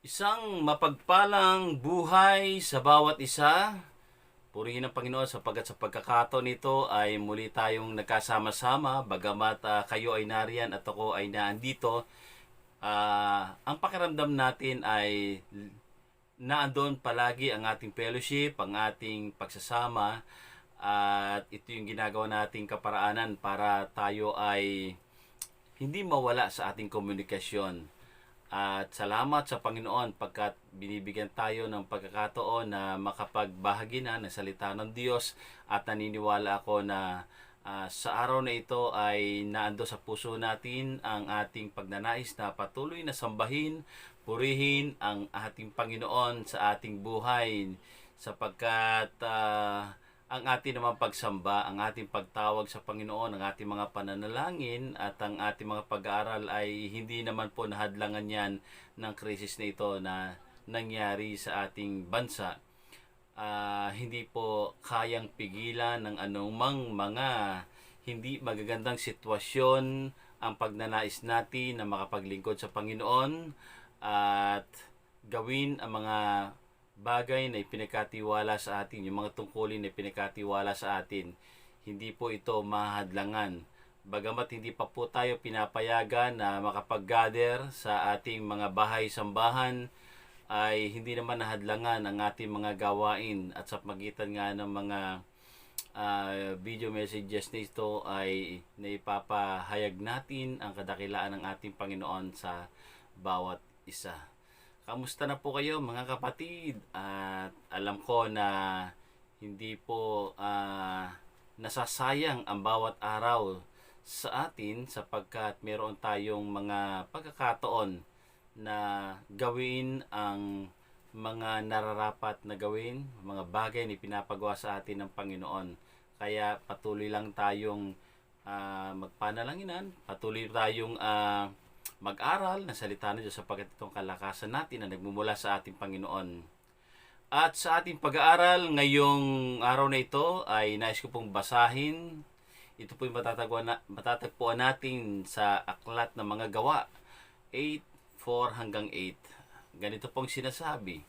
Isang mapagpalang buhay sa bawat isa. Purihin ang Panginoon sapagkat sa pagkakataon nito ay muli tayong nagkasama-sama. Bagamat kayo ay nariyan at ako ay naandito, ang pakiramdam natin ay naandun palagi ang ating fellowship, ang ating pagsasama. At ito yung ginagawa nating kaparaanan para tayo ay hindi mawala sa ating komunikasyon. At salamat sa Panginoon pagkat binibigyan tayo ng pagkakataon na makapagbahagi na ng salita ng Diyos, at naniniwala ako na sa araw na ito ay naando sa puso natin ang ating pagnanais na patuloy na sambahin, purihin ang ating Panginoon sa ating buhay, sapagkat ang ating naman pagsamba, ang ating pagtawag sa Panginoon, ang ating mga pananalangin at ang ating mga pag-aaral ay hindi naman po nahadlangan yan ng krisis na ito na nangyari sa ating bansa. Hindi po kayang pigilan ng anumang mga hindi magagandang sitwasyon ang pagnanais natin na makapaglingkod sa Panginoon at gawin ang mga bagay na ipinagkatiwala sa atin, yung mga tungkulin na ipinagkatiwala sa atin. Hindi po ito mahadlangan. Bagamat hindi pa po tayo pinapayagan na makapag-gather sa ating mga bahay-sambahan, ay hindi naman nahadlangan ang ating mga gawain, at sa pagitan nga ng mga video messages nito ay naipapahayag natin ang kadakilaan ng ating Panginoon sa bawat isa. Kamusta na po kayo mga kapatid? At alam ko na hindi po nasasayang ang bawat araw sa atin, sapagkat meron tayong mga pagkakataon na gawin ang mga nararapat na gawin, mga bagay na pinapagawa sa atin ng Panginoon. Kaya patuloy lang tayong magpanalanginan, patuloy tayong mag-aral ng salita ng Diyos, sapagkat itong kalakasan natin na nagmumula sa ating Panginoon. At sa ating pag-aaral ngayong araw na ito ay nais ko pong basahin. Ito po yung matatagpuan natin sa Aklat ng Mga Gawa 8:4 hanggang 8. Ganito pong sinasabi: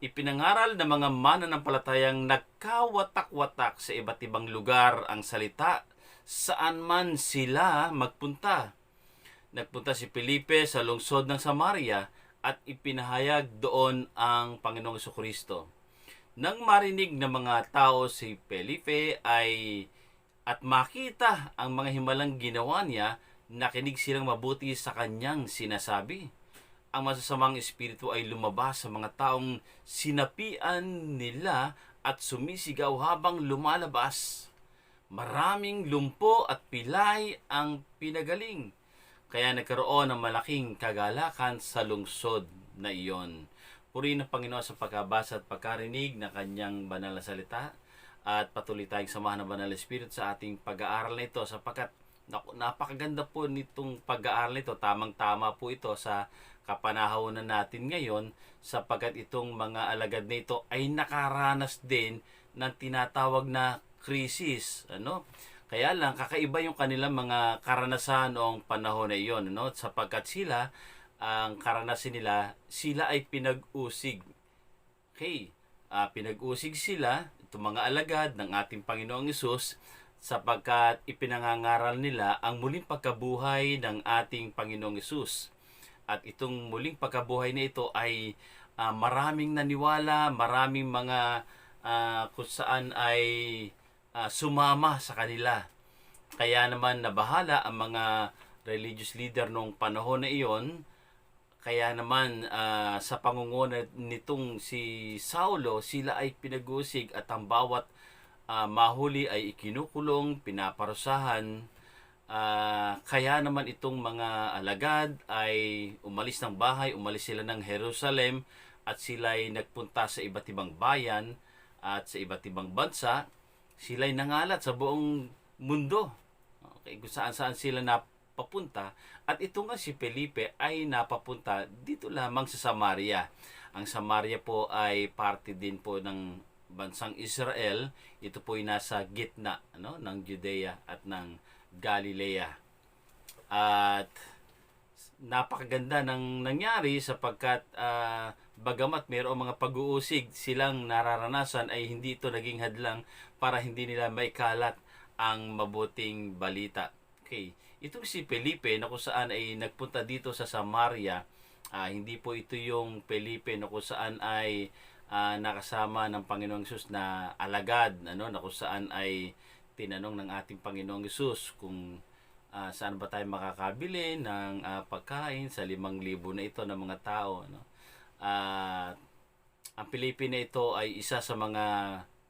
Ipinangaral ng mga mananampalatayang nagkawatak-watak sa iba't ibang lugar ang salita saan man sila magpunta. Nagpunta si Felipe sa lungsod ng Samaria at ipinahayag doon ang Panginoong Jesucristo. Nang marinig ng mga tao si Felipe at makita ang mga himalang ginawa niya, nakinig silang mabuti sa kanyang sinasabi. Ang masasamang espiritu ay lumabas sa mga taong sinapian nila at sumisigaw habang lumalabas. Maraming lumpo at pilay ang pinagaling. Kaya nagkaroon ng malaking kagalakan sa lungsod na iyon. Purihin ang Panginoon sa pagkabasa at pagkarinig ng kanyang banal na salita, at patuloy tayong samahan ng banal na Espiritu sa ating pag-aaral na ito, sapagkat napakaganda po nitong pag-aaral nito. Tamang-tama po ito sa kapanahonan natin ngayon, sapagkat itong mga alagad na ito ay nakaranas din ng tinatawag na krisis. Kaya lang, kakaiba yung kanilang mga karanasan noong panahon na iyon, sapagkat ang karanasan nila, sila ay pinag-usig. Okay, pinag-usig sila, itong mga alagad ng ating Panginoong Hesus, sapagkat ipinangangaral nila ang muling pagkabuhay ng ating Panginoong Hesus. At itong muling pagkabuhay na ito ay maraming naniwala, maraming mga kung saan ay sumama sa kanila. Kaya naman nabahala ang mga religious leader noong panahon na iyon. Kaya naman sa pangunguna nitong si Saulo, sila ay pinag-usig, at ang bawat mahuli ay ikinukulong, pinaparusahan. Kaya naman itong mga alagad ay umalis ng bahay, umalis sila ng Jerusalem, at sila ay nagpunta sa iba't ibang bayan at sa iba't ibang bansa. Sila ay nangalat sa buong mundo. Okay, kung saan-saan sila napapunta. At ito nga si Felipe ay napapunta dito lamang sa Samaria. Ang Samaria po ay parte din po ng bansang Israel. Ito po ay nasa gitna ng Judea at ng Galilea. At napakaganda ng nangyari sapagkat bagamat mayroong mga pag-uusig silang nararanasan ay hindi ito naging hadlang para hindi nila maikalat ang mabuting balita. Okay. Itong si Felipe na kung saan ay nagpunta dito sa Samaria, hindi po ito yung Felipe na kung saan ay nakasama ng Panginoong Hesus na alagad, ano, na kung saan ay tinanong ng ating Panginoong Hesus kung saan ba tayo makakabili ng pagkain sa 5,000 na ito ng mga tao, no? Ang Pilipina ito ay isa sa mga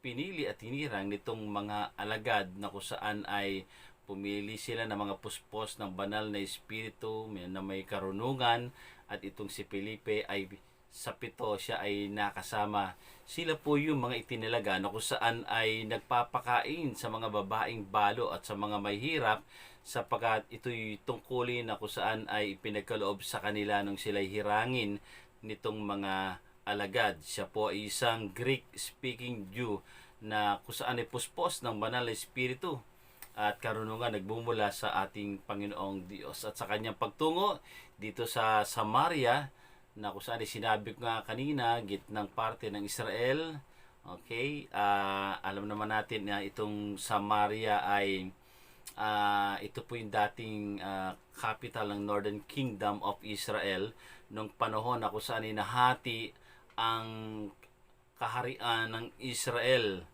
pinili at hinirang nitong mga alagad na kung saan ay pumili sila ng mga puspos ng banal na espiritu na may karunungan, at itong si Felipe ay sa 7 siya ay nakasama. Sila po yung mga itinalaga na kung saan ay nagpapakain sa mga babaeng balo at sa mga may hirap, sapagkat ito'y tungkulin na kung saan ay ipinagkaloob sa kanila nung sila'y hirangin nitong mga alagad. Siya po ay isang Greek-speaking Jew na kung saan ay puspos ng banal na espiritu at karunungan nagbumula sa ating Panginoong Diyos. At sa kanyang pagtungo dito sa Samaria, na kung saan ay sinabi ko nga kanina, gitnang parte ng Israel. Okay, alam naman natin na itong Samaria ay ito po yung dating capital ng Northern Kingdom of Israel nung panahon na kung saan nahati ang kaharian ng Israel.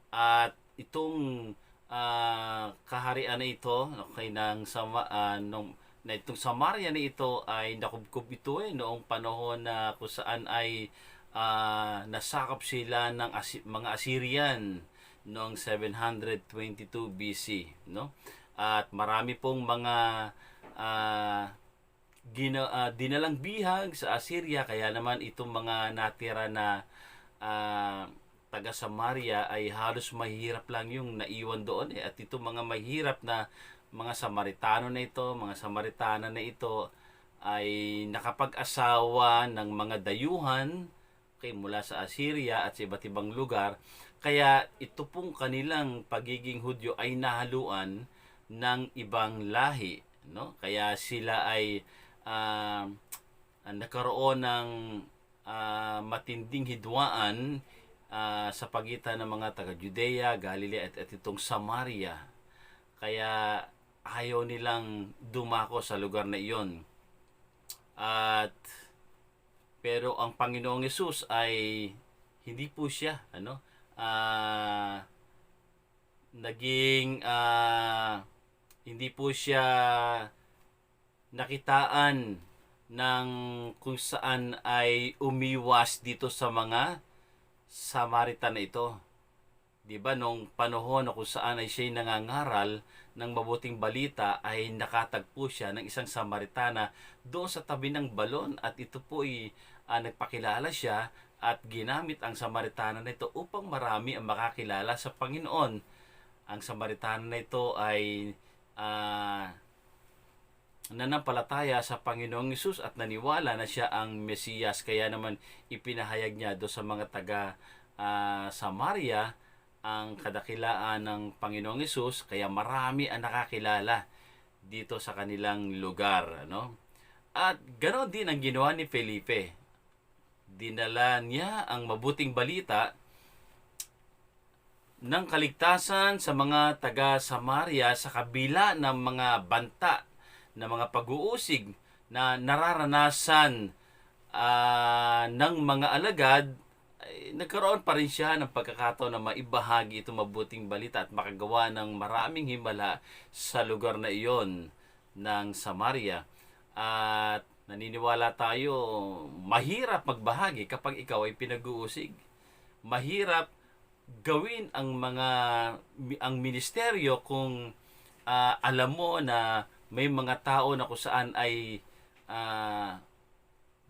At itong kaharian na ito, okay, na itong Samaria na ito ay nakubkob ito noong panahon na kung saan ay nasakop sila ng mga Assyrian noong 722 BC, no? At marami pong mga dinalang bihag sa Assyria, kaya naman itong mga natira na taga Samaria ay halos mahirap lang yung naiwan doon at itong mga mahirap na mga Samaritano na ito, mga Samaritana na ito ay nakapag-asawa ng mga dayuhan, okay, mula sa Assyria at sa iba't ibang lugar. Kaya ito pong kanilang pagiging Hudyo ay nahaluan ng ibang lahi, no? Kaya sila ay nagkaroon ng matinding hidwaan sa pagitan ng mga taga Judea, Galilee at itong Samaria. Kaya ayaw nilang dumako sa lugar na iyon. At pero ang Panginoong Hesus ay hindi po siya hindi po siya nakitaan ng kung saan ay umiwas dito sa mga Samaritan na ito. 'Di ba nung panahon na kung saan ay siya'y nangangaral ng mabuting balita ay nakatagpo siya ng isang Samaritana doon sa tabi ng balon, at ito po ay nagpakilala siya at ginamit ang Samaritana na ito upang marami ang makakilala sa Panginoon. Ang Samaritana na ito ay nanampalataya sa Panginoong Hesus at naniwala na siya ang Mesiyas, kaya naman ipinahayag niya do sa mga taga Samaria ang kadakilaan ng Panginoong Hesus, kaya marami ang nakakilala dito sa kanilang lugar, ano? At ganoon din ang ginawa ni Felipe. Dinala niya ang mabuting balita ng kaligtasan sa mga taga Samaria sa kabila ng mga banta, ng mga pag-uusig na nararanasan ng mga alagad. Nagkaroon pa rin siya ng pagkakataon na maibahagi itong mabuting balita at makagawa ng maraming himala sa lugar na iyon ng Samaria. At naniniwala tayo, mahirap magbahagi kapag ikaw ay pinag-uusig. Mahirap gawin ang ministeryo kung alam mo na may mga tao na kung saan ay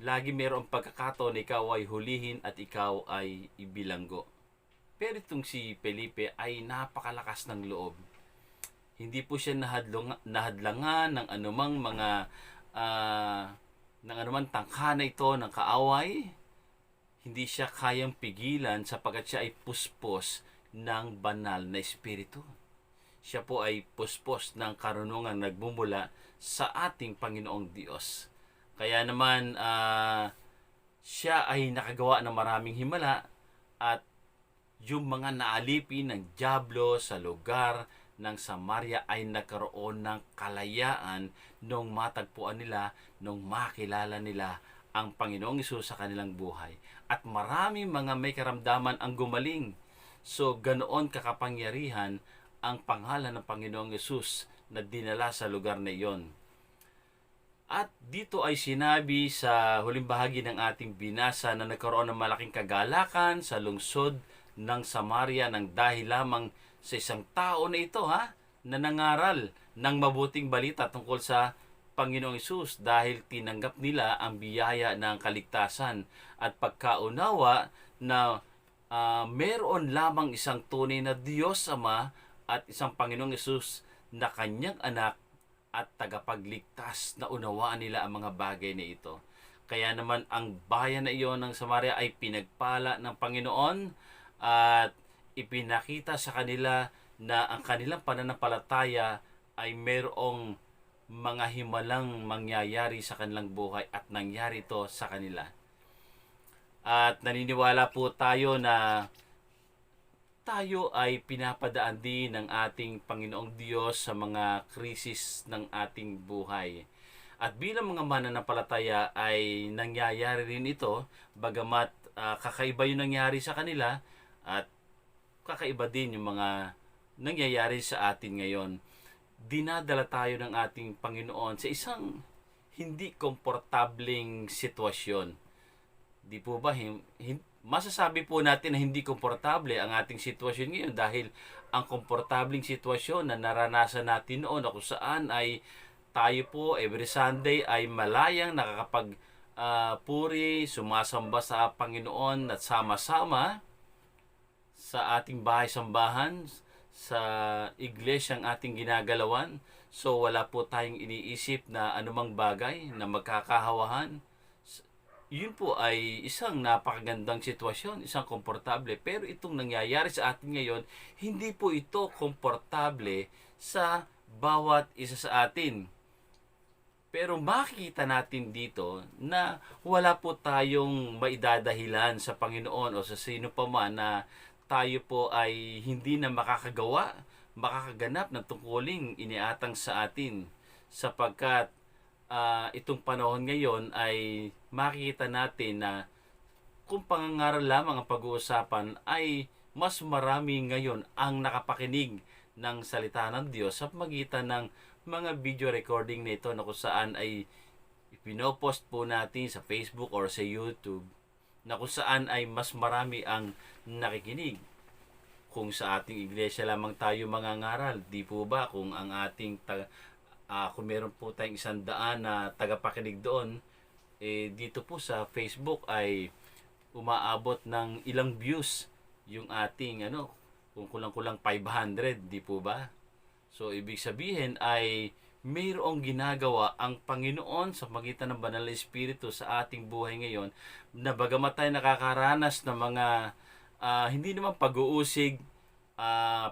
lagi mayroong pagkakataon na ikaw ay hulihin at ikaw ay ibilanggo. Pero itong si Felipe ay napakalakas ng loob. Hindi po siya nahadlangan ng anumang ng anumang tangkana ito ng kaaway. Hindi siya kayang pigilan sapagkat siya ay puspos ng banal na espiritu. Siya po ay puspos ng karunungan nagbumula sa ating Panginoong Diyos. Kaya naman siya ay nakagawa ng maraming himala at yung mga naalipin ng dyablo sa lugar ng Samaria ay nagkaroon ng kalayaan nung matagpuan nila, nung makilala nila ang Panginoong Hesus sa kanilang buhay. At maraming mga may karamdaman ang gumaling. So, ganoon kakapangyarihan ang pangalan ng Panginoong Hesus na dinala sa lugar na iyon. At dito ay sinabi sa huling bahagi ng ating binasa na nagkaroon ng malaking kagalakan sa lungsod ng Samaria ng dahil lamang sa isang tao na ito na nangaral ng mabuting balita tungkol sa Panginoong Hesus dahil tinanggap nila ang biyaya ng kaligtasan at pagkaunawa na meron lamang isang tunay na Diyos Ama at isang Panginoong Hesus na kanyang anak at tagapagligtas. Na unawaan nila ang mga bagay na ito. Kaya naman ang bayan na iyon ng Samaria ay pinagpala ng Panginoon at ipinakita sa kanila na ang kanilang pananampalataya ay mayroong mga himalang mangyayari sa kanilang buhay at nangyari ito sa kanila. At naniniwala po tayo na tayo ay pinapadaan din ng ating Panginoong Diyos sa mga krisis ng ating buhay. At bilang mga mananampalataya ay nangyayari rin ito, bagamat kakaiba yung nangyari sa kanila at kakaiba din yung mga nangyayari sa atin ngayon. Dinadala tayo ng ating Panginoon sa isang hindi komportableng sitwasyon. Di po ba? Masasabi po natin na hindi komportable ang ating sitwasyon ngayon dahil ang komportableng sitwasyon na naranasan natin noon na kung saan ay tayo po every Sunday ay malayang nakakapag puri, sumasamba sa Panginoon at sama-sama sa ating bahay-sambahan, sa iglesyang ating ginagalawan. So wala po tayong iniisip na anumang bagay na magkakahawahan. Yun po ay isang napakagandang sitwasyon, isang komportable. Pero itong nangyayari sa atin ngayon, hindi po ito komportable sa bawat isa sa atin. Pero makikita natin dito na wala po tayong maidadahilan sa Panginoon o sa sino pa man na tayo po ay hindi na makakaganap ng tungkuling iniatang sa atin. Sapagkat itong panahon ngayon ay makikita natin na kung pangangaral lamang ang pag-uusapan ay mas marami ngayon ang nakapakinig ng salita ng Diyos sa pagitan ng mga video recording na ito na kung saan ay pinopost po natin sa Facebook or sa YouTube na kung saan ay mas marami ang nakikinig. Kung sa ating iglesia lamang tayo mangangaral, di po ba kung ang ating kung meron po tayong 100 na tagapakinig doon, dito po sa Facebook ay umaabot ng ilang views yung ating kung kulang-kulang 500, di po ba? So ibig sabihin ay mayroong ginagawa ang Panginoon sa pagitan ng Banal na Espiritu sa ating buhay ngayon na bagamat tayo nakakaranas ng mga hindi naman pag-uusig,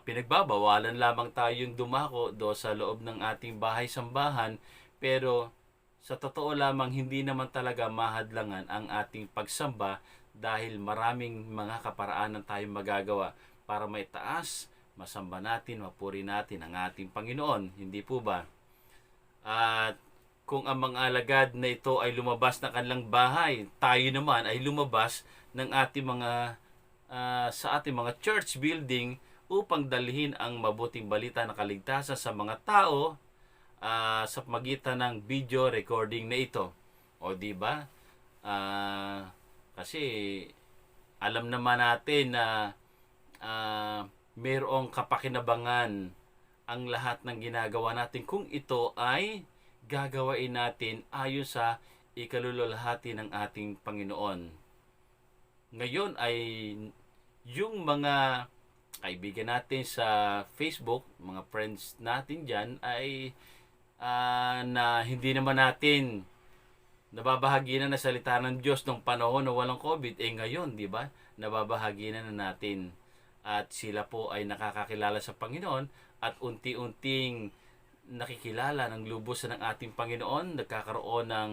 pinagbabawalan lamang tayong dumako do sa loob ng ating bahay-sambahan, pero sa totoo lamang hindi naman talaga mahadlangan ang ating pagsamba dahil maraming mga kaparaanan tayong magagawa para maitaas, masamba natin, mapuri natin ang ating Panginoon. Hindi po ba? At kung ang mga alagad na ito ay lumabas ng kanilang bahay, tayo naman ay lumabas ng ating mga sa ating mga church building upang dalhin ang mabuting balita na kaligtasan sa mga tao sa pagitan ng video recording na ito. O di ba? Kasi alam naman natin na mayroong kapakinabangan ang lahat ng ginagawa natin kung ito ay gagawain natin ayon sa ikalululhati ng ating Panginoon. Ngayon ay yung mga kaibigan natin sa Facebook, mga friends natin dyan ay na hindi naman natin nababahagi na salita ng Diyos nung panahon na walang COVID. Ngayon, di ba? Nababahagi na natin. At sila po ay nakakakilala sa Panginoon at unti-unting nakikilala ng lubusan ng ating Panginoon. Nagkakaroon ng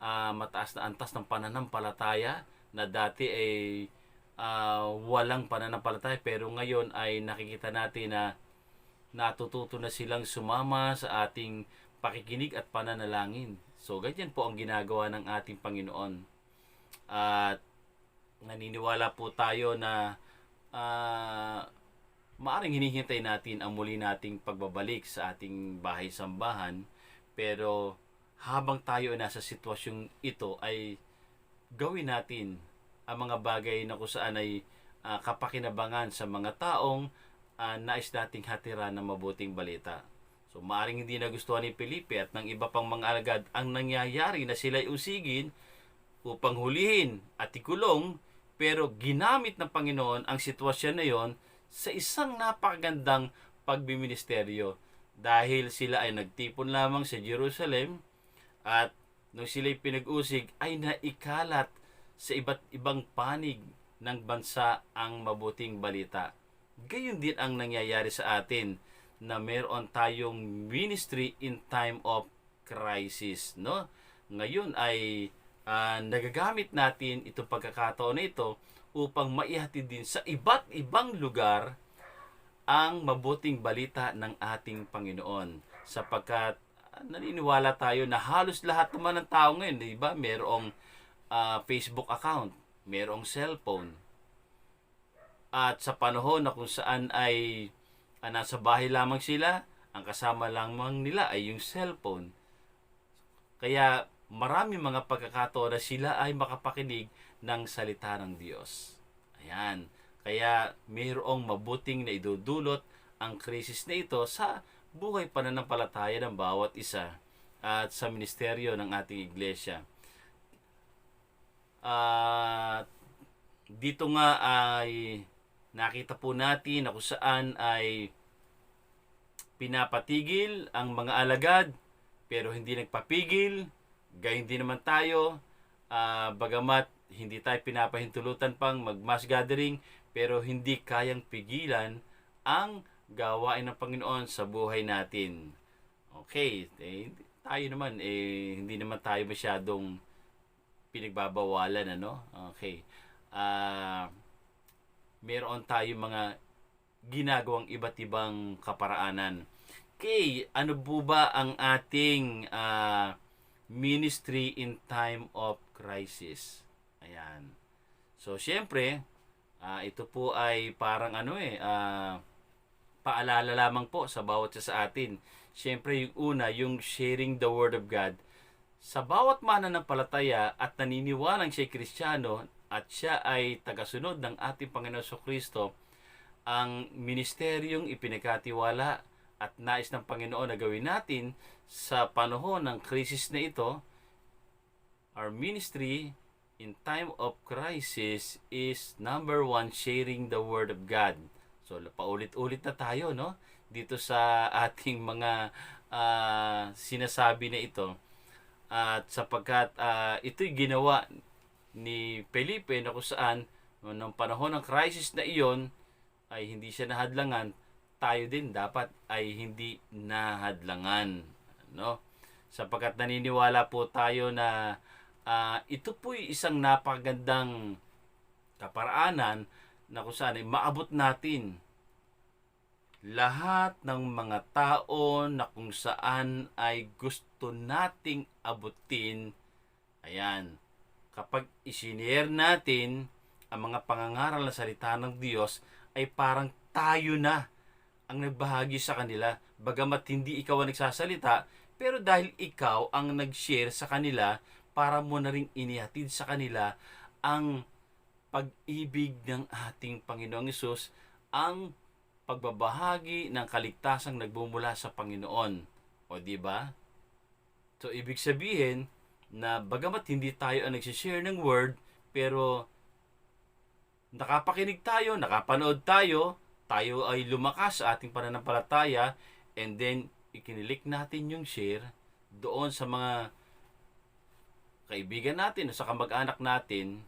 mataas na antas ng pananampalataya na dati ay walang pananampalataya, pero ngayon ay nakikita natin na natututo na silang sumama sa ating pakikinig at pananalangin. So, ganyan po ang ginagawa ng ating Panginoon. At naniniwala po tayo na maaring hinihintay natin ang muli nating pagbabalik sa ating bahay-sambahan, pero habang tayo ay nasa sitwasyong ito ay gawin natin ang mga bagay na kung saan ay kapakinabangan sa mga taong nais nating hatiran ng mabuting balita. So maaring hindi nagustuhan ni Felipe at ng iba pang mga alagad ang nangyayari na sila'y usigin upang hulihin at ikulong, pero ginamit ng Panginoon ang sitwasyon na yon sa isang napakagandang pagbiministeryo, dahil sila ay nagtipon lamang sa Jerusalem at nung sila'y pinag-usig ay naikalat sa iba't ibang panig ng bansa ang mabuting balita. Gayon din ang nangyayari sa atin na meron tayong ministry in time of crisis, no? Ngayon ay nagagamit natin itong pagkakataon na ito upang maihatid din sa iba't ibang lugar ang mabuting balita ng ating Panginoon, sapagkat naniniwala tayo na halos lahat naman ng tao ngayon, di ba, merong Facebook account, merong cellphone. At sa panahon na kung saan ay nasa bahay lamang sila, ang kasama lamang nila ay yung cellphone. Kaya marami mga pagkakataon na sila ay makapakinig ng salita ng Diyos. Ayan. Kaya mayroong mabuting na idudulot ang krisis na ito sa buhay pananampalataya ng bawat isa at sa ministeryo ng ating iglesia. Dito nga ay nakita po natin na kung saan ay pinapatigil ang mga alagad pero hindi nagpapigil. Gayon din naman tayo, bagamat hindi tayo pinapahintulutan pang mag-mass gathering, pero hindi kayang pigilan ang gawain ng Panginoon sa buhay natin. Okay, tayo naman, hindi naman tayo masyadong pinagbabawalan, ano? Okay. Meron tayong mga ginagawang iba't ibang kaparaanan. Okay, ano po ba ang ating ministry in time of crisis? Ayan. So, syempre, ito po ay parang paalala lamang po sa bawat isa sa atin. Syempre, yung una, yung sharing the Word of God. Sa bawat mananampalataya at naniniwalang siya'y Kristiyano at siya ay tagasunod ng ating Panginoon Kristo, ang ministeryong ipinagkatiwala at nais ng Panginoon na gawin natin sa panahon ng krisis na ito, our ministry in time of crisis is number 1, sharing the Word of God. So, paulit-ulit na tayo, no? Dito sa ating mga sinasabi na ito. At sapagkat ito'y ginawa ni Felipe na kung saan noong panahon ng crisis na iyon ay hindi siya nahadlangan, tayo din dapat ay hindi nahadlangan, no? Sapagkat naniniwala po tayo na ito po'y isang napakagandang kaparaanan na kung saan ay maabot natin lahat ng mga tao na kung saan ay gusto nating abutin. Ayan, kapag isinare natin ang mga pangangaral na salita ng Diyos, ay parang tayo na ang nagbahagi sa kanila. Bagamat hindi ikaw ang nagsasalita, pero dahil ikaw ang nag-share sa kanila, para mo na rin inihatid sa kanila ang pag-ibig ng ating Panginoong Hesus, ang pagbabahagi ng kaligtasang nagbumula sa Panginoon. O di ba? So ibig sabihin na bagamat hindi tayo ang nag-share ng word, pero nakapakinig tayo, nakapanood tayo, tayo ay lumakas sa ating pananampalataya, and then ikinilik natin yung share doon sa mga kaibigan natin o sa kamag-anak natin,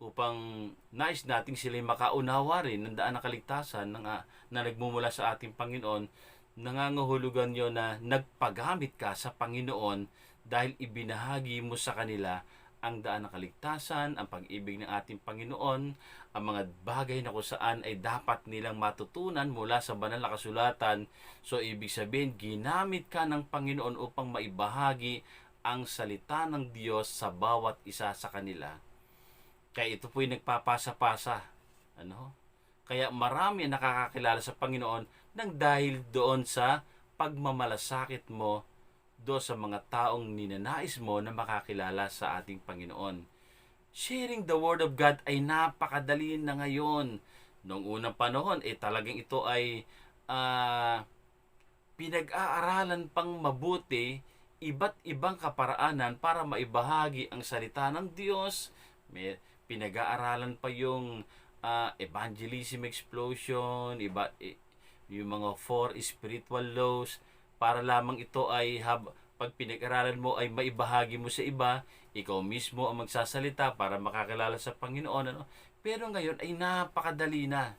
upang nais nating sila makaunawa rin ng daan ng kaligtasan na nagmumula sa ating Panginoon. Nangangahulugan yun na nagpagamit ka sa Panginoon dahil ibinahagi mo sa kanila ang daan ng kaligtasan, ang pag-ibig ng ating Panginoon, ang mga bagay na kung saan ay dapat nilang matutunan mula sa banal na kasulatan. So, ibig sabihin, ginamit ka ng Panginoon upang maibahagi ang salita ng Diyos sa bawat isa sa kanila. Kaya ito po'y nagpapasa-pasa. Ano? Kaya marami ang nakakakilala sa Panginoon nang dahil doon sa pagmamalasakit mo do sa mga taong ninanais mo na makakilala sa ating Panginoon. Sharing the Word of God ay napakadali na ngayon. Noong unang panahon, talagang ito ay pinag-aaralan pang mabuti, iba't ibang kaparaanan para maibahagi ang salita ng Diyos. May pinag-aaralan pa yung evangelism explosion, yung mga 4 spiritual laws, para lamang ito ay pag pinag-aralan mo ay maibahagi mo sa iba, ikaw mismo ang magsasalita para makakilala sa Panginoon. Ano? Pero ngayon ay napakadali na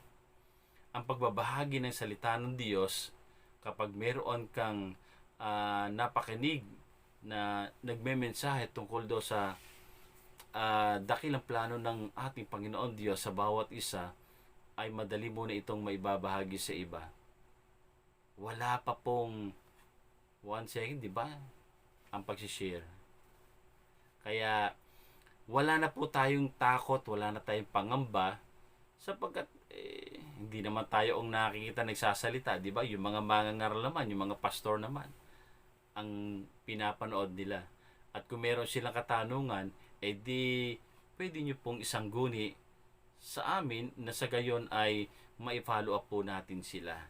ang pagbabahagi ng salita ng Diyos kapag meron kang napakinig na nagmemensahe tungkol do sa dakilang plano ng ating Panginoon Diyos sa bawat isa, ay madali mo na itong maibabahagi sa iba. Wala pa pong 1 second, di ba? Ang pag-share. Kaya, wala na po tayong takot, wala na tayong pangamba, sapagkat hindi naman tayo ang nakikita nagsasalita, di ba? Yung mga mangangaral naman, yung mga pastor naman, ang pinapanood nila. At kung meron silang katanungan, di pwede nyo pong isang guni sa amin na sa gayon ay ma-follow up po natin sila.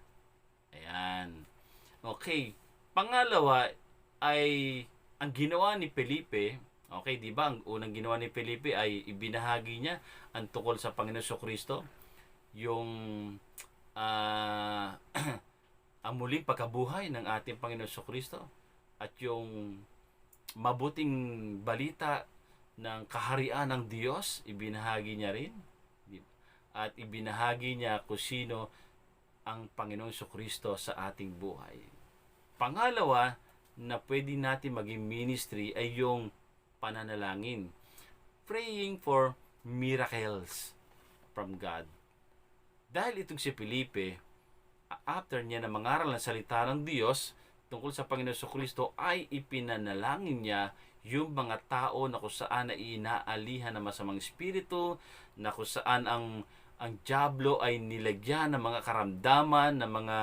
Ayan. Okay. Pangalawa ay ang ginawa ni Felipe. Okay, di ba? Ang unang ginawa ni Felipe ay ibinahagi niya ang tungkol sa Panginoon Kristo, yung ang muling pagkabuhay ng ating Panginoon Kristo at yung mabuting balita ng kaharian ng Diyos, ibinahagi niya rin. At ibinahagi niya kung sino ang Panginoong Kristo sa ating buhay. Pangalawa na pwede natin maging ministry ay yung pananalangin. Praying for miracles from God. Dahil itong si Felipe, after niya na mangaral ng salita ng Diyos tungkol sa Panginoong Kristo, ay ipinanalangin niya yung mga tao na kung saan na inaalihan ng masamang espiritu, na kung saan ang dyablo ay nilagyan ng mga karamdaman, ng mga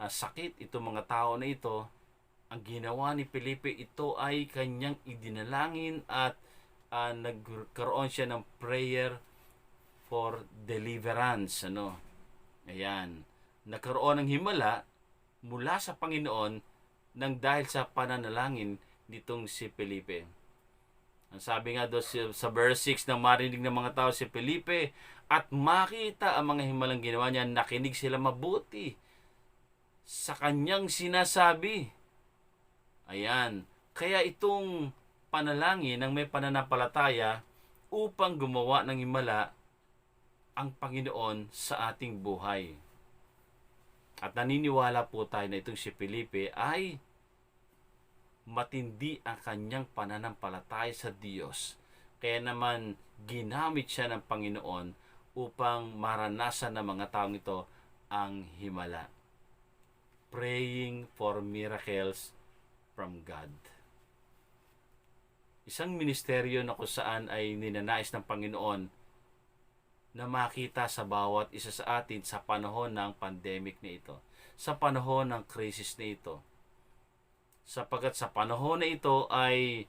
sakit, itong mga tao na ito. Ang ginawa ni Felipe, ito ay kanyang idinalangin at nagkaroon siya ng prayer for deliverance. Ayan. Nagkaroon ng himala mula sa Panginoon nang dahil sa pananalangin nitong si Felipe. Ang sabi nga doon sa verse 6, na marinig ng mga tao si Felipe at makita ang mga himalang ginawa niya, nakinig sila mabuti sa kanyang sinasabi. Ayan. Kaya itong panalangin ng may pananampalataya upang gumawa ng himala ang Panginoon sa ating buhay. At naniniwala po tayo na itong si Felipe ay matindi ang kanyang pananampalataya sa Diyos. Kaya naman ginamit siya ng Panginoon upang maranasan ng mga taong ito ang himala. Praying for miracles from God. Isang ministeryo na kung saan ay ninanais ng Panginoon na makita sa bawat isa sa atin sa panahon ng pandemic na ito, sa panahon ng crisis na ito. Sapagkat sa panahon na ito ay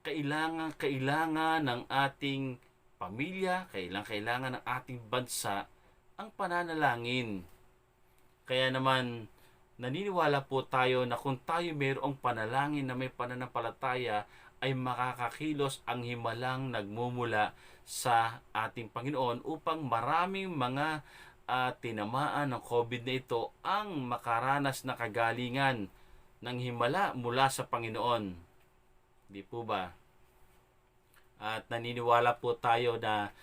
kailangan ng ating pamilya, kailangan ng ating bansa ang pananalangin. Kaya naman naniniwala po tayo na kung tayo mayroong panalangin na may pananampalataya, ay makakakilos ang himalang nagmumula sa ating Panginoon upang maraming mga tinamaan ng COVID na ito ang makaranas na kagalingan ng himala mula sa Panginoon. Di po ba? At naniniwala po tayo na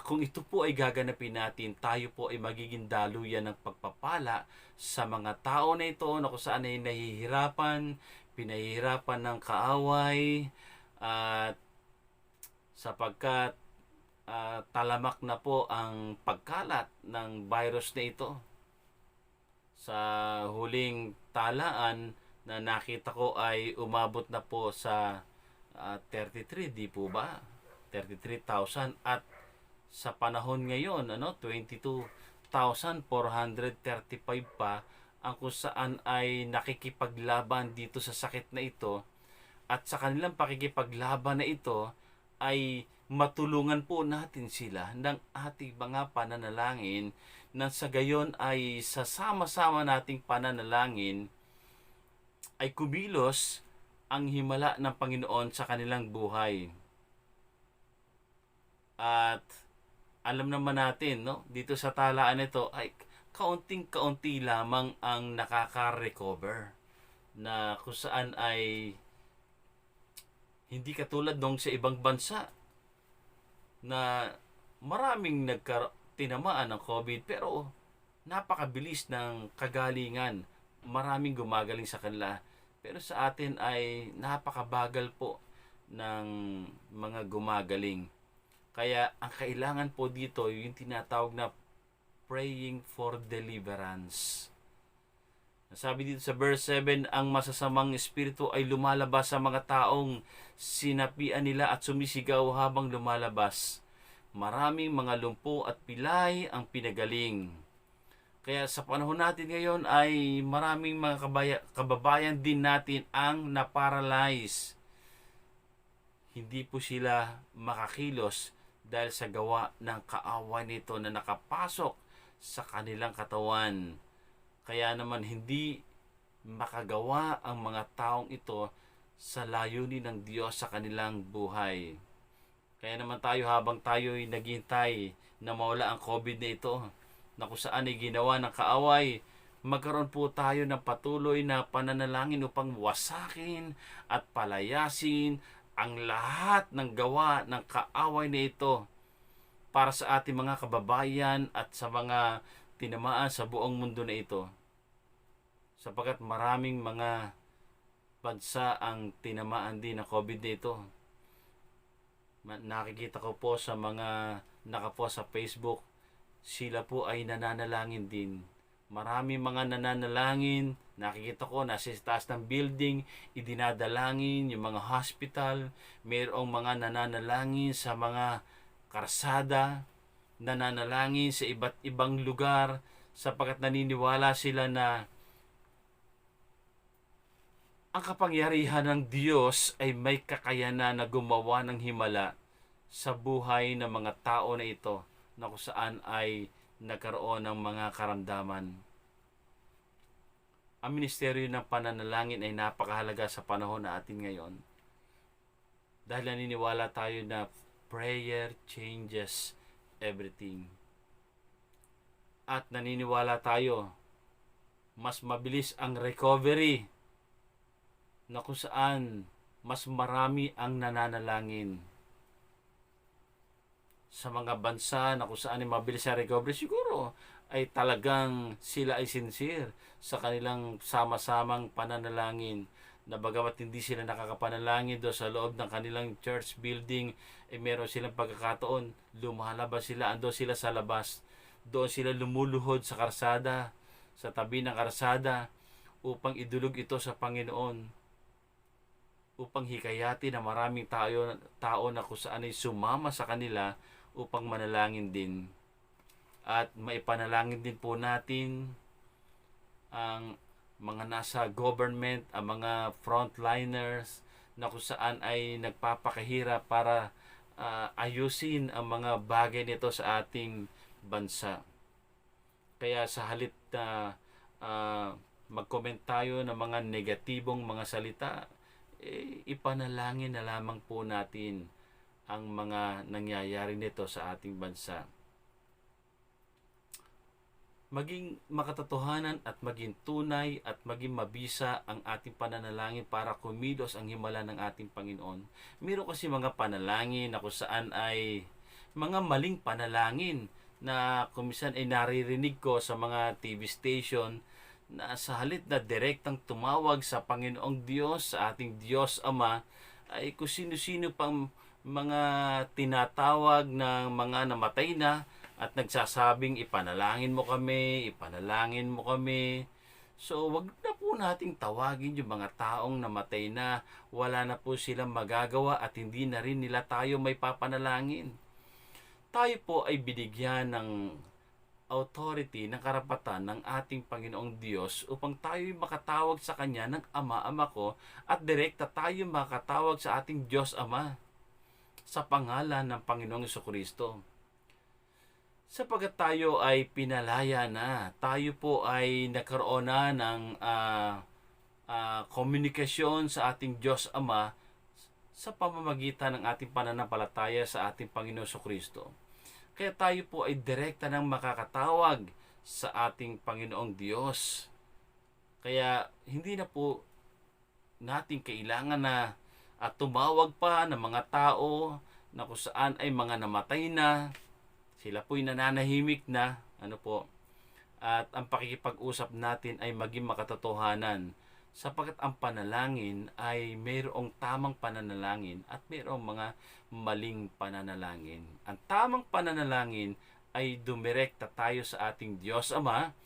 Kung ito po ay gaganapin natin, tayo po ay magiging daluyan ng pagpapala sa mga tao na ito na kung saan ay nahihirapan, pinahihirapan ng kaaway, at sapagkat talamak na po ang pagkalat ng virus na ito. Sa huling talaan na nakita ko ay umabot na po sa 33, di po ba? 33,000, at sa panahon ngayon 22,435 pa ang kung saan ay nakikipaglaban dito sa sakit na ito, at sa kanilang pakikipaglaban na ito ay matulungan po natin sila ng ating mga pananalangin, nang sa gayon ay sa sama-sama nating pananalangin ay kumilos ang himala ng Panginoon sa kanilang buhay. At alam naman natin, dito sa talaan nito ay kaunting-kaunti lamang ang nakaka-recover, na kung saan ay hindi katulad nung sa ibang bansa na maraming tinamaan ng COVID, pero napakabilis ng kagalingan. Maraming gumagaling sa kanila. Pero sa atin ay napakabagal po ng mga gumagaling. Kaya ang kailangan po dito yung tinatawag na praying for deliverance. Sabi dito sa verse 7, ang masasamang espiritu ay lumalabas sa mga taong sinapian nila at sumisigaw habang lumalabas. Maraming mga lumpo at pilay ang pinagaling. Kaya sa panahon natin ngayon ay maraming mga kababayan din natin ang naparalyze. Hindi po sila makakilos dahil sa gawa ng kaawan nito na nakapasok sa kanilang katawan. Kaya naman hindi makagawa ang mga taong ito sa layunin ng Diyos sa kanilang buhay. Kaya naman tayo, habang tayo ay naghihintay na mawala ang COVID na ito, na kung saan ay ginawa ng kaaway, magkaroon po tayo ng patuloy na pananalangin upang wasakin at palayasin ang lahat ng gawa ng kaaway na ito para sa ating mga kababayan at sa mga tinamaan sa buong mundo na ito. Sapagkat maraming mga bansa ang tinamaan din ng COVID na ito. Nakikita ko po sa mga nakapost sa Facebook, sila po ay nananalangin din. Marami mga nananalangin, nakikita ko nasa taas ng building, idinadalangin yung mga hospital, mayroong mga nananalangin sa mga karsada, nananalangin sa iba't ibang lugar, sapagkat naniniwala sila na ang kapangyarihan ng Diyos ay may kakayanan na gumawa ng himala sa buhay ng mga tao na ito, na kung saan ay nagkaroon ng mga karamdaman. Ang ministeryo ng pananalangin ay napakahalaga sa panahon natin ngayon. Dahil naniniwala tayo na prayer changes everything. At naniniwala tayo, mas mabilis ang recovery, na kung saan mas marami ang nananalangin. Sa mga bansa na kung saan ay mabilis ang recovery, siguro ay talagang sila ay sincere sa kanilang sama-samang pananalangin, na bagamat hindi sila nakakapanalangin doon sa loob ng kanilang church building, ay meron silang pagkakataon, lumalabas sila, ando sila sa labas, doon sila lumuluhod sa karsada, sa tabi ng karsada, upang idulog ito sa Panginoon, upang hikayati na maraming tao na kung saan ay sumama sa kanila upang manalangin din. At maipanalangin din po natin ang mga nasa government, ang mga frontliners na kung saan ay nagpapakahirap para ayusin ang mga bagay nito sa ating bansa. Kaya sa halip na mag-comment tayo ng mga negatibong mga salita, ipanalangin na lamang po natin ang mga nangyayari nito sa ating bansa. Maging makatotohanan at maging tunay at maging mabisa ang ating pananalangin para kumilos ang himala ng ating Panginoon. Meron kasi mga panalangin na kung saan ay mga maling panalangin na kumisan ay naririnig ko sa mga TV station na sa halip na direktang tumawag sa Panginoong Diyos, sa ating Diyos Ama, ay kung sino-sino pang mga tinatawag ng mga namatay na at nagsasabing ipanalangin mo kami, ipanalangin mo kami. So, wag na po nating tawagin yung mga taong namatay na, wala na po silang magagawa at hindi na rin nila tayo may papanalangin. Tayo po ay binigyan ng authority, ng karapatan ng ating Panginoong Diyos upang tayo makatawag sa Kanya ng Ama ko at direkta tayo makatawag sa ating Diyos Ama sa pangalan ng Panginoong Jesucristo. Sapagat tayo ay pinalaya na, tayo po ay nagkaroon na ng komunikasyon sa ating Diyos Ama sa pamamagitan ng ating pananampalataya sa ating Panginoong Jesucristo. Kaya tayo po ay direkta nang makakatawag sa ating Panginoong Diyos. Kaya hindi na po natin kailangan na tumawag pa ng mga tao na kung saan ay mga namatay na, sila po'y nananahimik na, at ang pakikipag-usap natin ay maging makatotohanan, sapagkat ang panalangin ay mayroong tamang pananalangin at mayroong mga maling pananalangin. Ang tamang pananalangin ay dumirekta tayo sa ating Diyos Ama,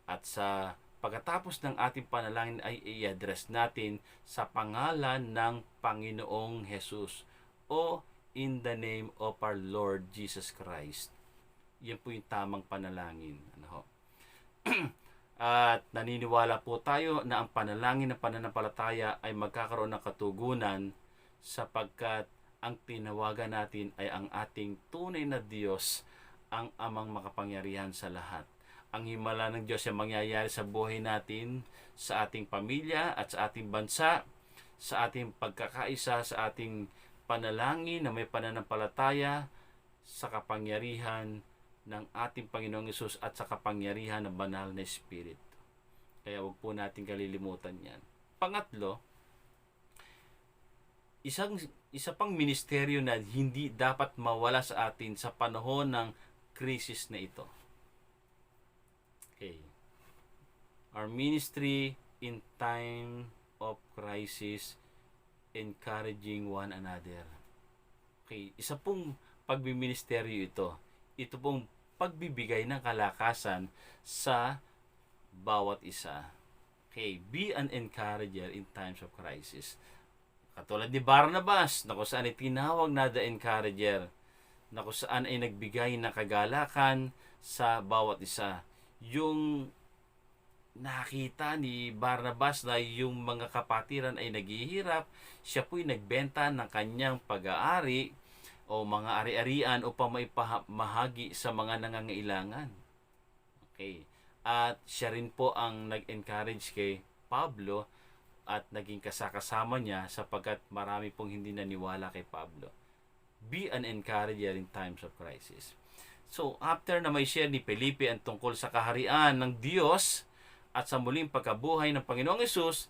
at sa pagkatapos ng ating panalangin ay i-address natin sa pangalan ng Panginoong Jesus o in the name of our Lord Jesus Christ. Yan po yung tamang panalangin. At naniniwala po tayo na ang panalangin ng pananampalataya ay magkakaroon ng katugunan sapagkat ang tinawagan natin ay ang ating tunay na Diyos, ang Amang makapangyarihan sa lahat. Ang himala ng Diyos ay mangyayari sa buhay natin, sa ating pamilya at sa ating bansa, sa ating pagkakaisa, sa ating panalangin na may pananampalataya sa kapangyarihan ng ating Panginoong Hesus at sa kapangyarihan ng banal na Espiritu. Kaya huwag po natin kalilimutan yan. Pangatlo, isa pang ministeryo na hindi dapat mawala sa atin sa panahon ng krisis na ito. Okay. Our ministry in time of crisis, encouraging one another. Okay, isa pong pagbiministeryo ito. Ito pong pagbibigay ng kalakasan sa bawat isa. Okay, be an encourager in times of crisis. Katulad ni Barnabas, na kung saan ay tinawag na the encourager, na kung saan ay nagbigay ng kagalakan sa bawat isa. Yung nakita ni Barnabas na yung mga kapatiran ay naghihirap, siya po'y nagbenta ng kanyang pag-aari o mga ari-arian upang maipamahagi sa mga nangangailangan. Okay. At siya rin po ang nag-encourage kay Pablo at naging kasakasama niya sapagkat marami pong hindi naniwala kay Pablo. Be an encourager in times of crisis. So, after na may share ni Felipe ang tungkol sa kaharian ng Diyos at sa muling pagkabuhay ng Panginoong Hesus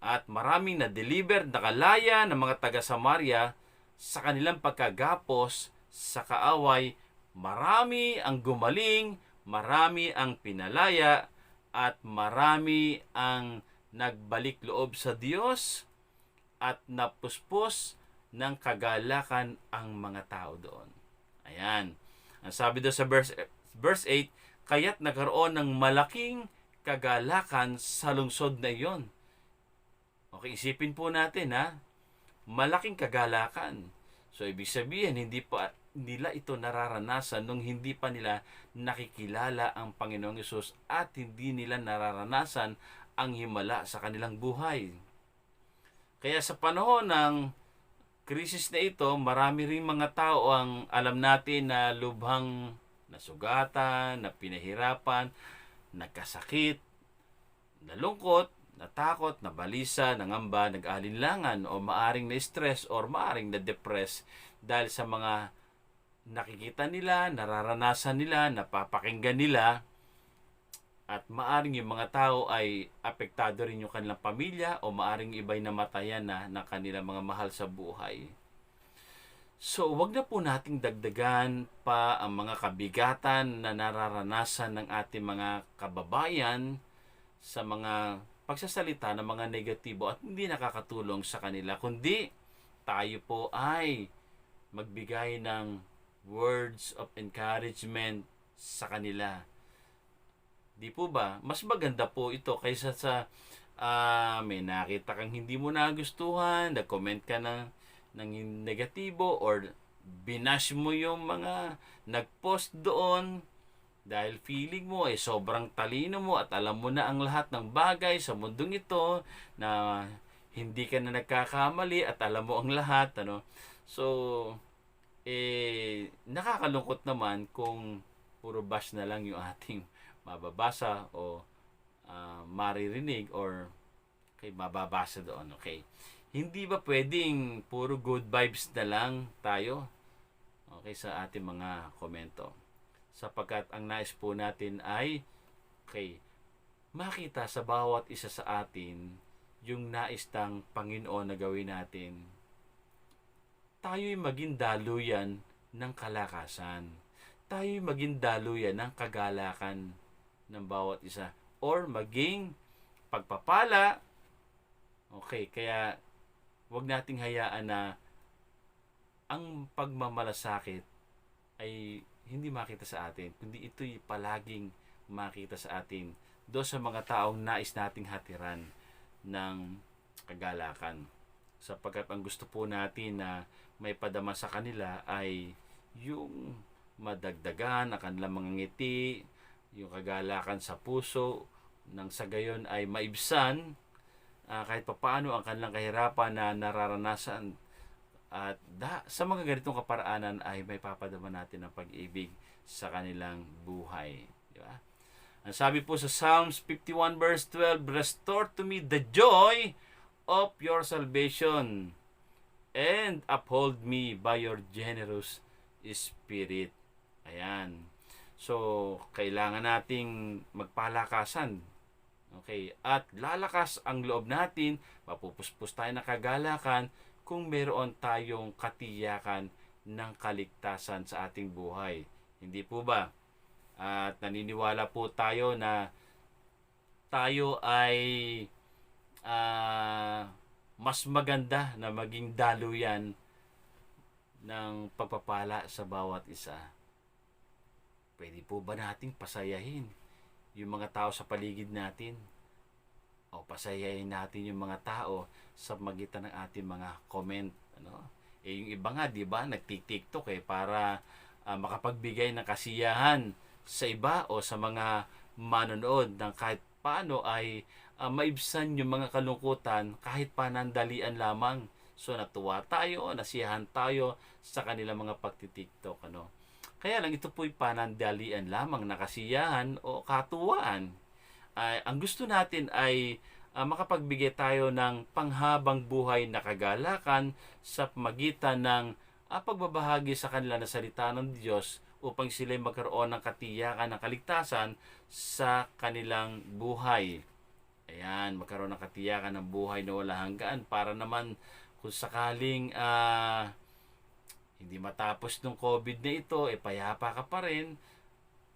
at maraming na-deliver, nakalaya ng mga taga-Samaria sa kanilang pagkagapos sa kaaway, marami ang gumaling, marami ang pinalaya, at marami ang nagbalik loob sa Diyos at napuspos ng kagalakan ang mga tao doon. Ayan. Ang sabi doon sa verse 8, kaya't nagkaroon ng malaking kagalakan sa lungsod na iyon. Okay, isipin po natin malaking kagalakan. So, ibig sabihin, hindi pa nila ito nararanasan nung hindi pa nila nakikilala ang Panginoong Hesus at hindi nila nararanasan ang himala sa kanilang buhay. Kaya sa panahon ng krisis na ito, marami ring mga tao ang alam natin na lubhang nasugatan, na pinahirapan, nagkasakit, nalungkot, natakot, nabalisa, nangamba, nag-alinlangan o maaring na-stress or maaring na-depress dahil sa mga nakikita nila, nararanasan nila, napapakinggan nila, at maaring yung mga tao ay apektado rin yung kanilang pamilya o maaring iba'y namatayan na ng kanilang mga mahal sa buhay. So, wag na po nating dagdagan pa ang mga kabigatan na nararanasan ng ating mga kababayan sa mga pagsasalita ng mga negatibo at hindi nakakatulong sa kanila, kundi tayo po ay magbigay ng words of encouragement sa kanila. Di po ba? Mas maganda po ito kaysa sa may nakita kang hindi mo nagustuhan, nag-comment ka ng negatibo or binash mo yung mga nag-post doon dahil feeling mo sobrang talino mo at alam mo na ang lahat ng bagay sa mundong ito na hindi ka na nagkakamali at alam mo ang lahat, ano. So, nakakalungkot naman kung puro bash na lang yung ating mababasa o maririnig or mababasa doon, okay? Hindi ba pwedeng puro good vibes na lang tayo, okay, sa ating mga komento? Sapagkat ang nais po natin ay, okay, makita sa bawat isa sa atin yung nais ng Panginoon na gawin natin. Tayo'y maging daluyan ng kalakasan. Tayo'y maging daluyan ng kagalakan ng bawat isa. Or maging pagpapala. Okay, kaya wag nating hayaan na ang pagmamalasakit ay hindi makita sa atin, kundi ito'y palaging makita sa atin do sa mga taong nais nating hatiran ng kagalakan. Sapagkat ang gusto po natin na may padama sa kanila ay yung madagdagan ang kanilang mga ngiti, yung kagalakan sa puso, nang sa gayon ay maibsan kahit papaano ang kanilang kahirapan na nararanasan. At sa mga ganitong kaparaanan ay may papadama natin ang pag-ibig sa kanilang buhay. Di ba? Ang sabi po sa Psalms 51 verse 12, "Restore to me the joy of your salvation and uphold me by your generous spirit." Ayan. So, kailangan nating magpalakasan. Okay? At lalakas ang loob natin, mapupuspos tayo ng kagalakan kung meron tayong katiyakan ng kaligtasan sa ating buhay. Hindi po ba? At naniniwala po tayo na tayo ay mas maganda na maging daluyan ng pagpapala sa bawat isa. Pwede po ba nating pasayahin yung mga tao sa paligid natin? O pasayahin natin yung mga tao sa magitan ng ating mga comment, ano? Yung iba nga, 'di ba, nagti-TikTok para makapagbigay ng kasiyahan sa iba o sa mga manonood ng kahit paano ay maibsan yung mga kalungkutan kahit panandalian lamang. So natuwa tayo, nasiyahan tayo sa kanilang mga pagti-TikTok, ano. Kaya lang ito po'y panandalian lamang na kasiyahan o katuwaan. Ang gusto natin ay makapagbigay tayo ng panghabang buhay na kagalakan sa magitan ng pagbabahagi sa kanila na salita ng Diyos upang sila magkaroon ng katiyakan ng kaligtasan sa kanilang buhay. Ayan, magkaroon ng katiyakan ng buhay na wala hanggan para naman kung sakaling hindi matapos ng COVID na ito, payapa ka pa rin.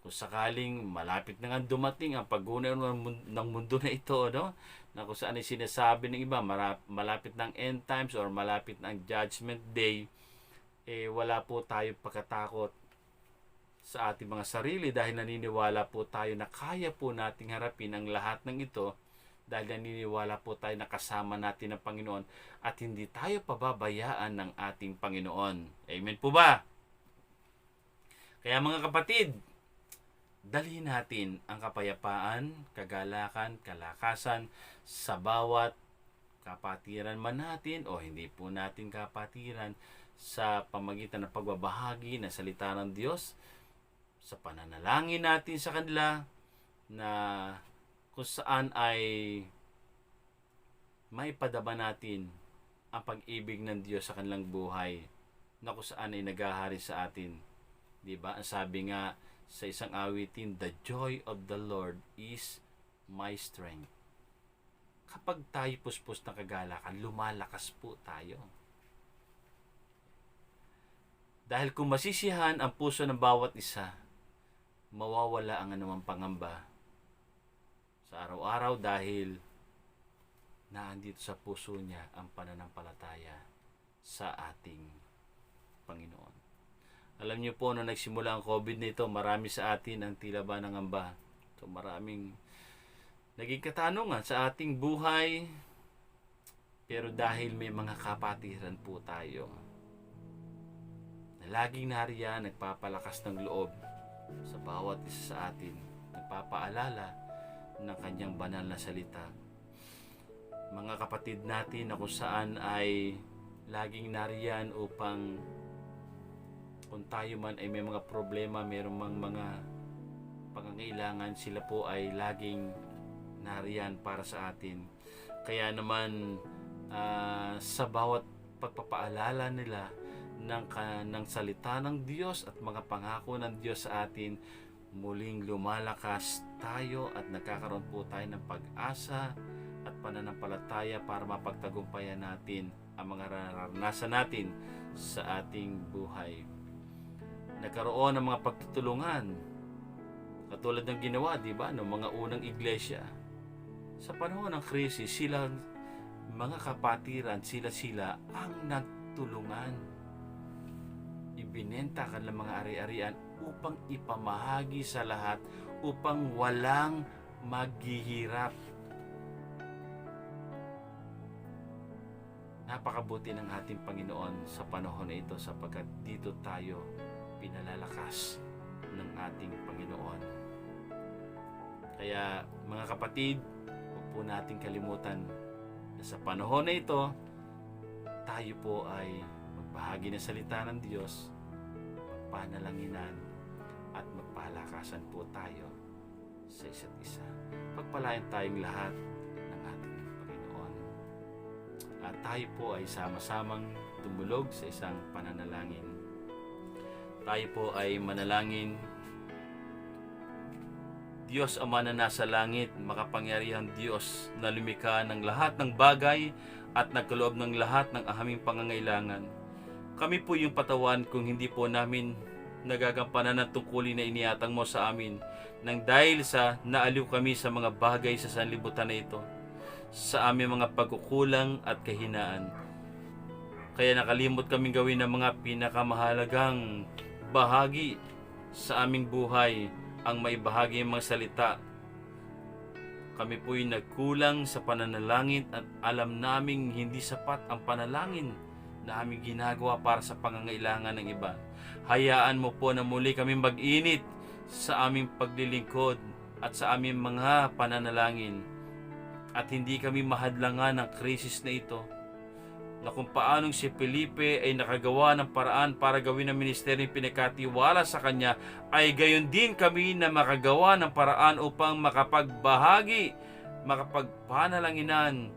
Kung sakaling malapit na nga dumating ang paggunaw ng mundo na ito, no? Na kung saan ay sinasabi ng iba, malapit ng end times or malapit ng judgment day, wala po tayo pagkatakot sa ating mga sarili dahil naniniwala po tayo na kaya po nating harapin ang lahat ng ito dahil naniniwala po tayo na kasama natin ang Panginoon at hindi tayo pababayaan ng ating Panginoon. Amen po ba? Kaya mga kapatid, dalhin natin ang kapayapaan, kagalakan, kalakasan sa bawat kapatiran man natin o hindi po natin kapatiran sa pamagitan ng pagbabahagi ng salita ng Diyos, sa pananalangin natin sa kanila na kung saan ay may padama natin ang pag-ibig ng Diyos sa kanilang buhay na kung saan ay naghahari sa atin. Diba? Ang sabi nga sa isang awitin, "The joy of the Lord is my strength." Kapag tayo puspos ng kagalakan, lumalakas po tayo. Dahil kung masisiyahan ang puso ng bawat isa, mawawala ang anumang pangamba sa araw-araw dahil naandito sa puso niya ang pananampalataya sa ating Panginoon. Alam niyo po, nung nagsimula ang COVID nito, marami sa atin ang tila ba nangamba. So maraming naging katanungan sa ating buhay, pero dahil may mga kapatiran po tayo na laging nariyan, nagpapalakas ng loob sa bawat isa sa atin, nagpapaalala ng kanyang banal na salita. Mga kapatid natin na kung saan ay laging nariyan upang kung tayo man ay may mga problema, mayroong mga pangangailangan, sila po ay laging nariyan para sa atin. Kaya naman sa bawat pagpapaalala nila ng salita ng Diyos at mga pangako ng Diyos sa atin, muling lumalakas tayo at nagkakaroon po tayo ng pag-asa at pananampalataya para mapagtagumpayan natin ang mga naranasan natin sa ating buhay. Nagkaroon ng mga pagtutulungan katulad ng ginawa, di ba, ng mga unang iglesia. Sa panahon ng krisis, sila mga kapatiran, sila ang nagtulungan. Ibinenta kanilang mga ari-arian upang ipamahagi sa lahat, upang walang maghihirap. Napakabuti ng ating Panginoon sa panahon na ito sapagkat dito tayo pinalalakas ng ating Panginoon. Kaya mga kapatid, huwag po natin kalimutan na sa panahon na ito, tayo po ay magbahagi ng salita ng Diyos, magpanalanginan at magpalakasan po tayo sa isa't isa. Pagpalain tayong lahat ng ating Panginoon. At tayo po ay sama-samang tumulog sa isang pananalangin. Tayo po ay manalangin. Diyos Ama na nasa langit, makapangyarihang Diyos na lumikha ng lahat ng bagay at nagkaloob ng lahat ng aming pangangailangan. Kami po yung patawan kung hindi po namin nagagampanan ng tungkulin na iniatang mo sa amin nang dahil sa naaliw kami sa mga bagay sa sanlibutan na ito, sa aming mga pagkukulang at kahinaan. Kaya nakalimot kaming gawin ng mga pinakamahalagang bahagi sa aming buhay, ang may bahagi ng mga salita. Kami po'y nagkulang sa pananalangin at alam naming hindi sapat ang panalangin na aming ginagawa para sa pangangailangan ng iba. Hayaan mo po na muli kami mag-init sa aming paglilingkod at sa aming mga pananalangin at hindi kami mahadlangan ng krisis na ito, na kung paanong si Felipe ay nakagawa ng paraan para gawin ang ministeryo pinagkatiwala sa kanya, ay gayon din kami na makagawa ng paraan upang makapagbahagi, makapagpanalanginan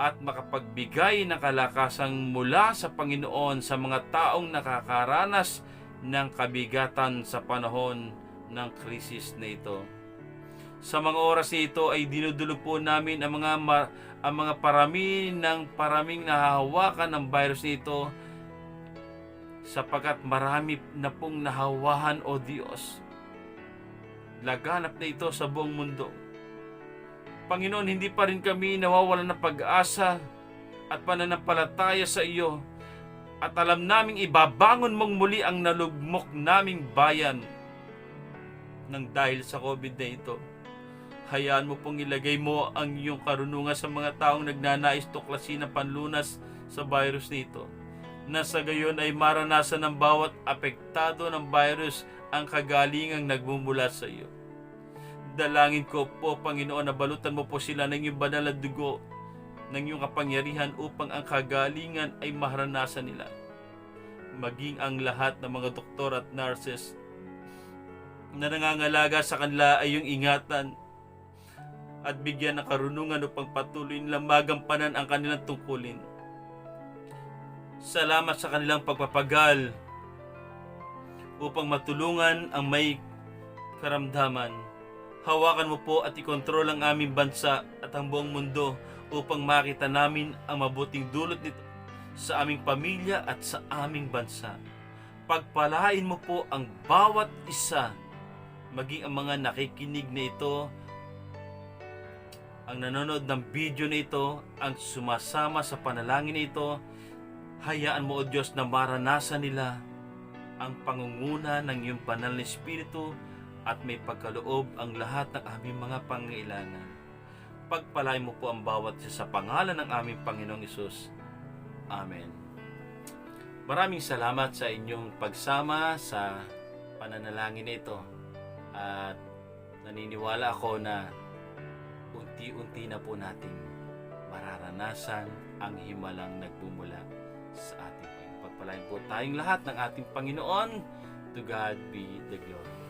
at makapagbigay ng kalakasang mula sa Panginoon sa mga taong nakakaranas ng kabigatan sa panahon ng krisis na ito. Sa mga oras na ito ay dinudulog po namin ang mga paraming nahahawakan ng virus nito, sapagkat marami na pong nahawahan, o Diyos. Laganap na ito sa buong mundo. Panginoon, hindi pa rin kami nawawalan ng pag-asa at pananampalataya sa iyo, at alam naming ibabangon mong muli ang nalugmok naming bayan nang dahil sa COVID na ito. Hayaan mo pong ilagay mo ang iyong karunungan sa mga taong nagnanais tuklasin ang panlunas sa virus nito, na sa gayon ay maranasan ng bawat apektado ng virus ang kagalingang nagmumula sa iyo. Dalangin ko po, Panginoon, na balutan mo po sila ng iyong banal na dugo, ng iyong kapangyarihan upang ang kagalingan ay maranasan nila. Maging ang lahat ng mga doktor at nurses na nangangalaga sa kanila ay iyong ingatan at bigyan ng karunungan upang patuloy nilang magampanan ang kanilang tungkulin. Salamat sa kanilang pagpapagal upang matulungan ang may karamdaman. Hawakan mo po at ikontrol ang aming bansa at ang buong mundo upang makita namin ang mabuting dulot nito sa aming pamilya at sa aming bansa. Pagpalain mo po ang bawat isa, maging ang mga nakikinig na ito, ang nanonood ng video na ito, ang sumasama sa panalangin na ito. Hayaan mo, O Diyos, na maranasan nila ang pangunguna ng iyong banal na Espiritu at may pagkaloob ang lahat ng aming mga pangailangan. Pagpalain mo po ang bawat isa sa pangalan ng aming Panginoong Hesus. Amen. Maraming salamat sa inyong pagsama sa pananalangin na ito. At naniniwala ako na unti-unti na po nating mararanasan ang himalang nagmumula sa ating Panginoon. Pagpalain po tayong lahat ng ating Panginoon. To God be the glory.